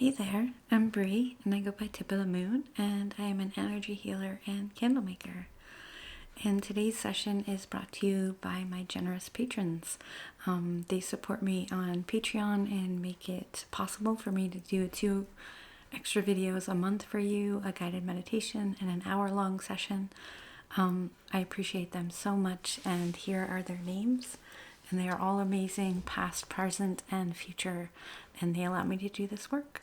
Hey there, I'm Bree, and I go by Tip of the Moon, and I am an energy healer and candle maker. And today's session is brought to you by my generous patrons. They support me on Patreon and make it possible for me to do 2 extra videos a month for you, a guided meditation, and an hour-long session. I appreciate them so much, and here are their names. And they are all amazing, past, present, and future, and they allow me to do this work.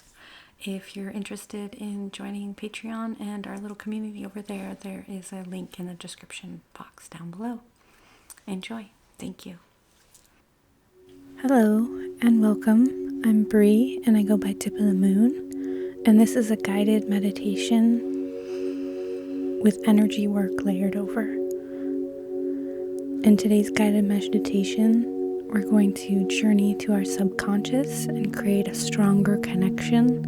If you're interested in joining Patreon and our little community over there, there is a link in the description box down below. Enjoy. Thank you. Hello and welcome. I'm Bree and I go by Tip of the Moon, and this is a guided meditation with energy work layered over. In today's guided meditation, we're going to journey to our subconscious and create a stronger connection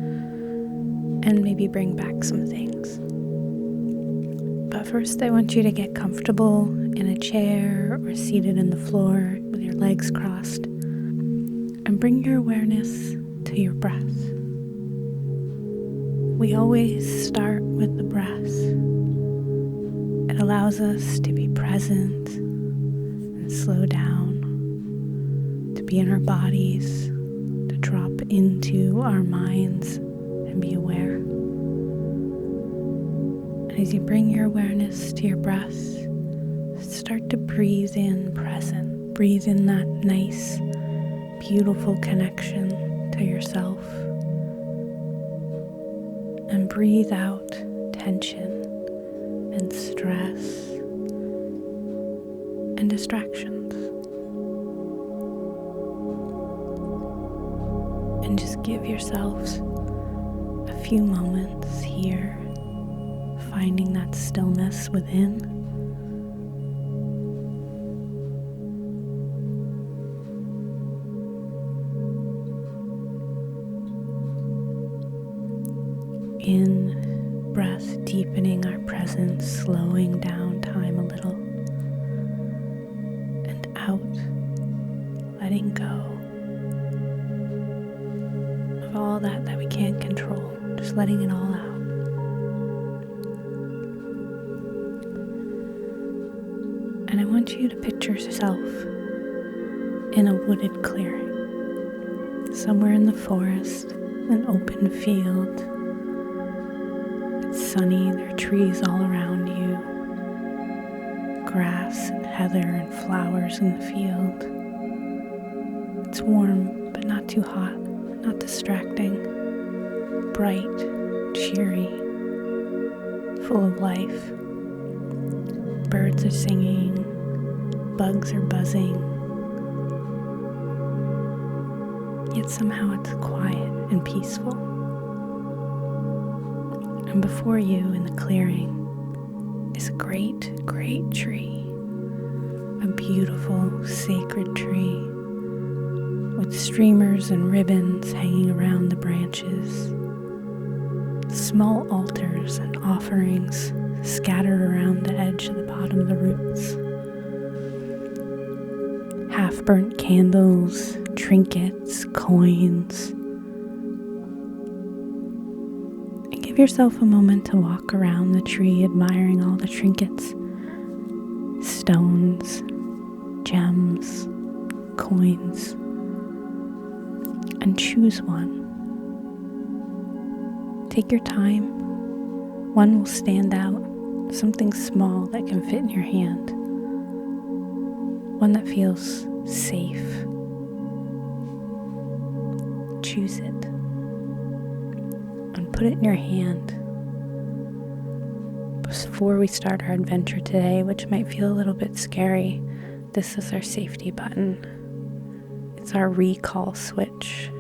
and maybe bring back some things. But first, I want you to get comfortable in a chair or seated in the floor with your legs crossed, and bring your awareness to your breath. We always start with the breath. It allows us to be present and slow down, to be in our bodies, to drop into our minds and be aware. And as you bring your awareness to your breath, start to breathe in present. Breathe in that nice, beautiful connection to yourself. And breathe out tension and stress and distractions. And just give yourselves a few moments here, finding that stillness within. In breath, deepening our presence, slowing down time a little. And out, letting go of all that we can't control, just letting it all out. And I want you to picture yourself in a wooded clearing, somewhere in the forest, an open field. It's sunny, there are trees all around you, grass and heather and flowers in the field. It's warm, but not too hot, not distracting, bright, cheery, full of life. Birds are singing, bugs are buzzing, yet somehow it's quiet and peaceful. And before you in the clearing is a great, great tree, a beautiful, sacred tree with streamers and ribbons hanging around the branches, small altars and offerings scattered around the edge of the bottom of the roots, half-burnt candles, trinkets, coins. And give yourself a moment to walk around the tree, admiring all the trinkets, stones, gems, coins, and choose one. Take your time. One will stand out, something small that can fit in your hand, one that feels safe. Choose it and put it in your hand. Before we start our adventure today, which might feel a little bit scary, this is our safety button. It's our recall switch.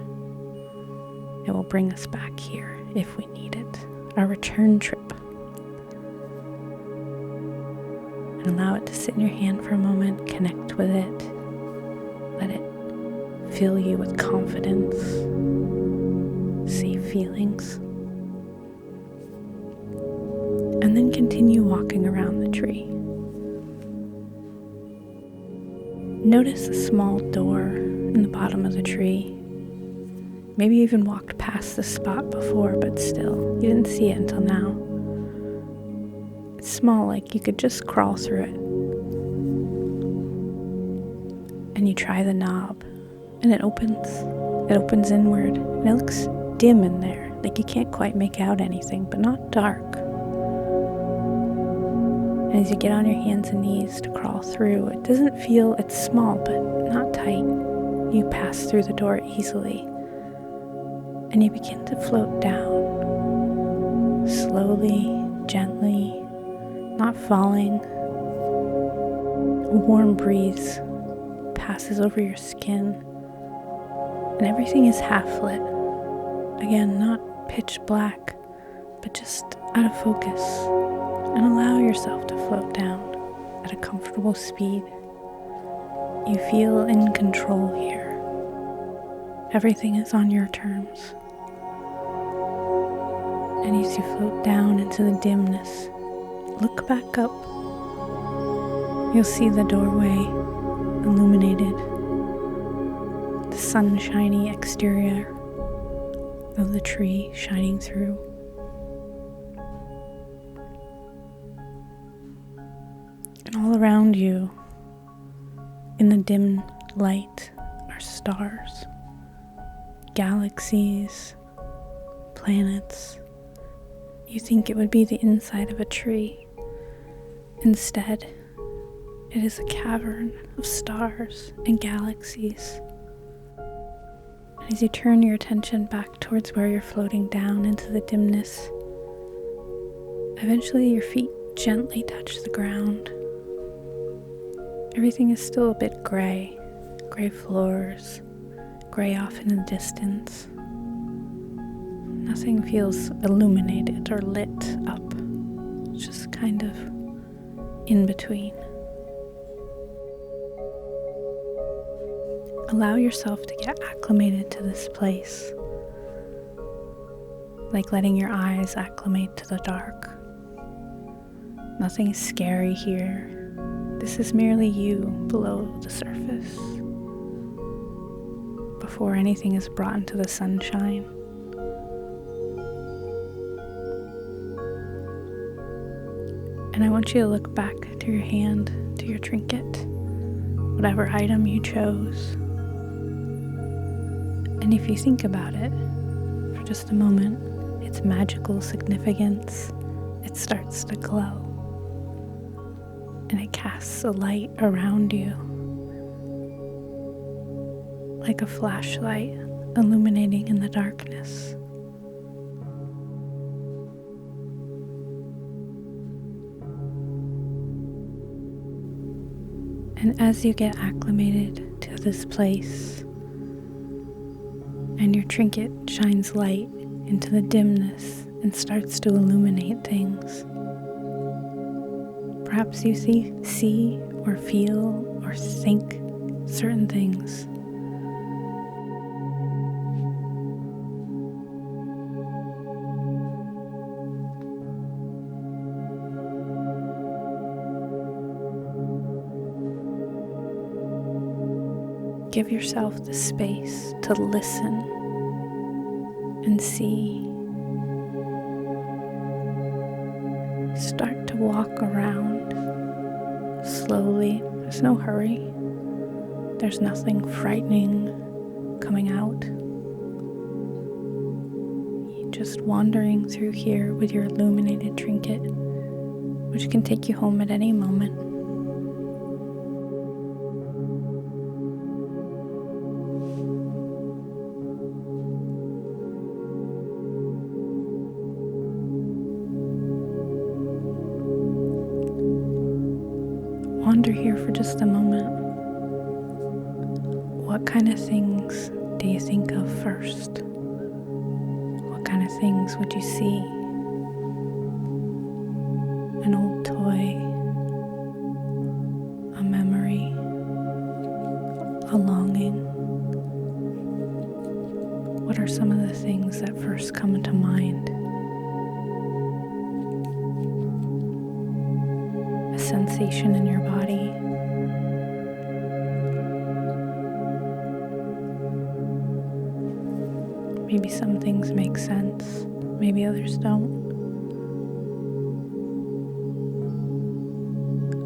It will bring us back here if we need it. Our return trip. And allow it to sit in your hand for a moment, connect with it, let it fill you with confidence, safe feelings, and then continue walking around the tree. Notice a small door in the bottom of the tree. Maybe you even walked past the spot before, but still, you didn't see it until now. It's small, like you could just crawl through it. And you try the knob, and it opens. It opens inward, and it looks dim in there, like you can't quite make out anything, but not dark. And as you get on your hands and knees to crawl through, it doesn't feel, it's small, but not tight. You pass through the door easily, and you begin to float down, slowly, gently, not falling. A warm breeze passes over your skin, and everything is half lit. Again, not pitch black, but just out of focus. And allow yourself to float down at a comfortable speed. You feel in control here. Everything is on your terms. And as you float down into the dimness, look back up. You'll see the doorway illuminated, the sunshiny exterior of the tree shining through. And all around you, in the dim light, are stars, galaxies, planets. You think it would be the inside of a tree. Instead, it is a cavern of stars and galaxies. And as you turn your attention back towards where you're floating down into the dimness, eventually your feet gently touch the ground. Everything is still a bit gray floors, gray off in the distance. Nothing feels illuminated or lit up. It's just kind of in between. Allow yourself to get acclimated to this place, like letting your eyes acclimate to the dark. Nothing is scary here. This is merely you below the surface, before anything is brought into the sunshine. And I want you to look back to your hand, to your trinket, whatever item you chose. And if you think about it for just a moment, its magical significance, it starts to glow. And it casts a light around you, like a flashlight illuminating in the darkness. And as you get acclimated to this place, and your trinket shines light into the dimness and starts to illuminate things, perhaps you see or feel or think certain things. Give yourself the space to listen and see. Start to walk around slowly. There's no hurry. There's nothing frightening coming out. You're just wandering through here with your illuminated trinket, which can take you home at any moment. Wander here for just a moment. What kind of things do you think of first? What kind of things would you see? An old toy, a memory, a longing. What are some of the things that first come to mind? A sensation in your body. Maybe some things make sense, maybe others don't.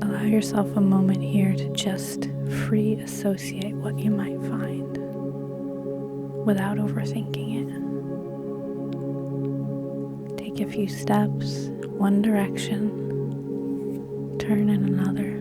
Allow yourself a moment here to just free associate what you might find without overthinking it. Take a few steps, one direction, turn in another.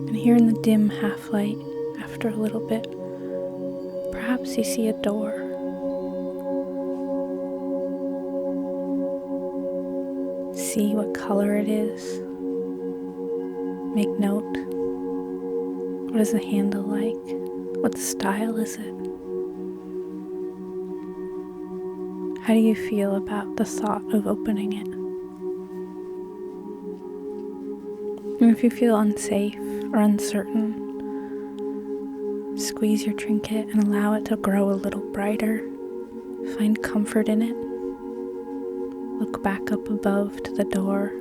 And here in the dim half-light, after a little bit, perhaps you see a door. See what color it is. Make note. What is the handle like? What style is it? How do you feel about the thought of opening it? And if you feel unsafe or uncertain, squeeze your trinket and allow it to grow a little brighter. Find comfort in it. Look back up above to the door,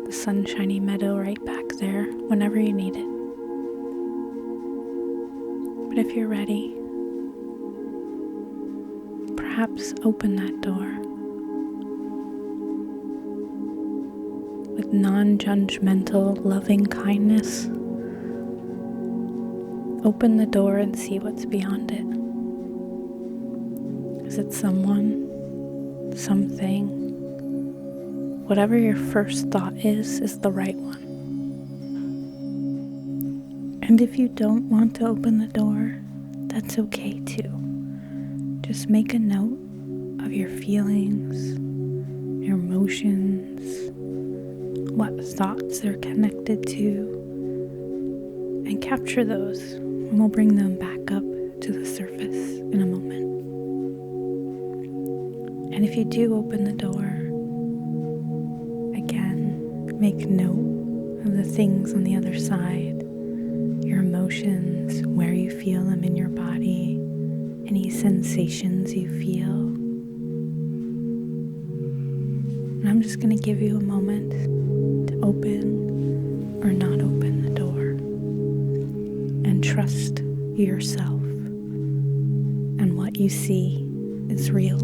the sunshiny meadow right back there whenever you need it. But if you're ready, perhaps open that door with non-judgmental, loving kindness. Open the door and see what's beyond it. Is it someone, something? Whatever your first thought is the right one. And if you don't want to open the door, that's okay too. Just make a note of your feelings, your emotions, what thoughts they're connected to, and capture those, and we'll bring them back up to the surface in a moment. And if you do open the door, again, make note of the things on the other side, your emotions, where you feel them in your body, any sensations you feel. And I'm just going to give you a moment to open or not open the door and trust yourself and what you see is real.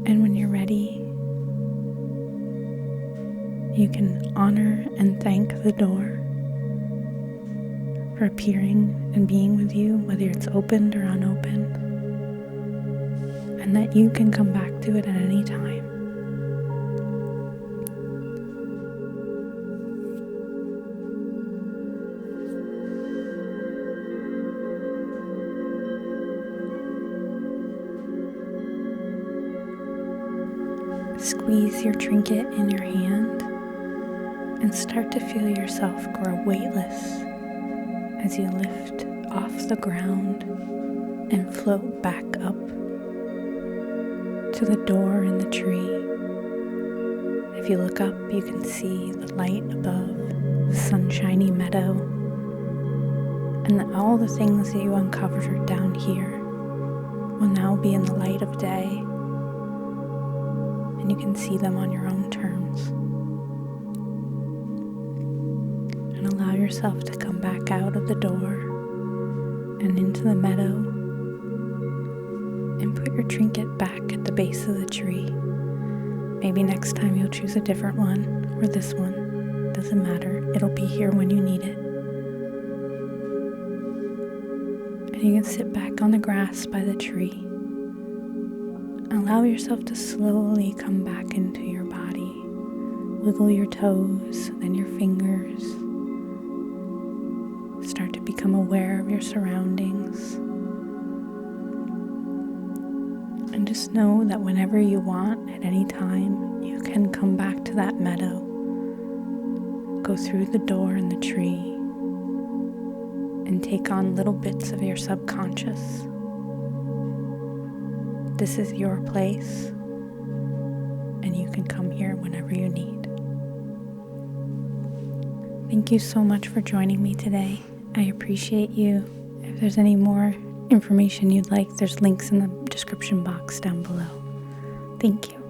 And when you're ready, you can honor and thank the door for appearing and being with you, whether it's opened or unopened, and that you can come back to it at any time. Squeeze your trinket in your hand and start to feel yourself grow weightless as you lift off the ground and float back up to the door in the tree. If you look up, you can see the light above, the sunshiny meadow, and all the things that you uncovered down here will now be in the light of day. And you can see them on your own terms. And And allow yourself to come back out of the door and into the meadow. And put your trinket back at the base of the tree. Maybe next time you'll choose a different one, or this one. Doesn't matter. It'll be here when you need it. And you can sit back on the grass by the tree. Allow yourself to slowly come back into your body. Wiggle your toes, then your fingers. Start to become aware of your surroundings. And just know that whenever you want, at any time, you can come back to that meadow. Go through the door in the tree and take on little bits of your subconscious. This is your place, and you can come here whenever you need. Thank you so much for joining me today. I appreciate you. If there's any more information you'd like, there's links in the description box down below. Thank you.